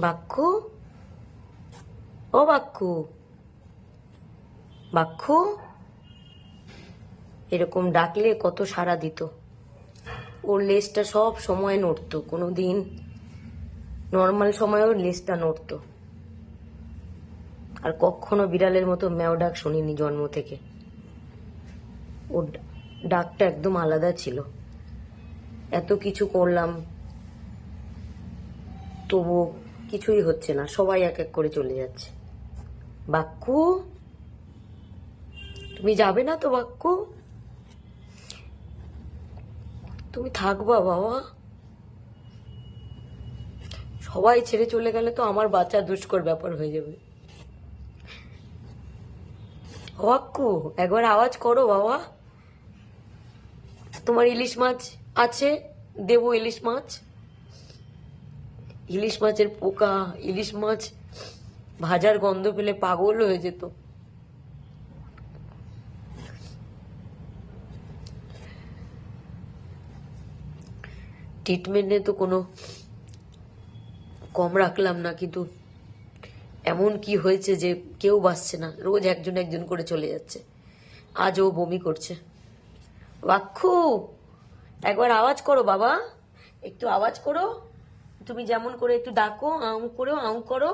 বাক্কু, ও বাক্কু, বাক্কু, এরকম ডাকলে কত সাড়া দিত। ওর লেজটা সব সময় নড়তো, কোনোদিন নর্মাল সময়েও লেজটা নড়তো। আর কখনো বিড়ালের মতো ম্যাও ডাক শুনিনি জন্ম থেকে। ওর ডাকটা একদম আলাদা ছিল। এত কিছু করলাম তবু কিছুই হচ্ছে না, সবাই এক এক করে চলে যাচ্ছে। বাক্কু, তুমি যাবে না তো বাক্কু? তুমি থাকবা বাবা? সবাই ছেড়ে চলে গেলে তো আমার বাচ্চা দুষ্কর ব্যাপার হয়ে যাবে। বাক্কু, একবার আওয়াজ করো বাবা। তোমার ইলিশ মাছ আছে, দেবো ইলিশ মাছ। ইলিশ মাছের পোকা, ইলিশ মাছ ভাজার গন্ধ পেলে পাগল হয়ে যেত। ট্রিটমেন্টে তো কোনো কম রাখলাম না, কিন্তু এমন কি হয়েছে যে কেউ বাঁচছে না, রোজ একজন একজন করে চলে যাচ্ছে। আজ ও বমি করছে। বাক্ষু, একবার আওয়াজ করো বাবা, একটু আওয়াজ করো। তুমি যেমন করে একটু ডাকো, আউ করো, আউ করো।